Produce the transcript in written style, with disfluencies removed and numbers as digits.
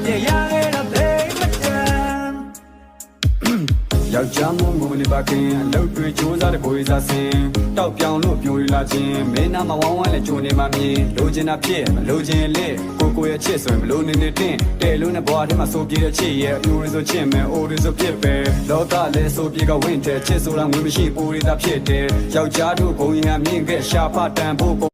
မြေရခဲ့တော့ဘယ်မတန်ယောက်ျားမို့ငုံနေပါခင်အလုပ်တွေစူးစားတဲ့ကိုယ်စားစင်တောက်ပြောင်လို့ပြိုရလာခြင်းမင်းနာမဝမ်းဝမ်းနဲ့ကြိုနေမှမြင်လိုချင်တာဖြစ်မလိုချင်လေကိုရဲ့ချစ်ဆိုရင်မလိုနေနေတင်းတဲလို့နဲ့ဘွားထဲမှာဆိုပြေတဲ့ချစ်ရဲ့အူရီဆိုချစ်မယ်အိုရီဆိုဖြစ်ပဲလောကလည်းဆိုပြေကဝင့်တယ်ချစ်ဆိုတာငွေမရှိပူရီသာဖြစ်တယ်ယောက်ျားတို့ဘုံရင်ဟာမြင့်ခဲ့ရှာဖတန်ဖို့ပုံ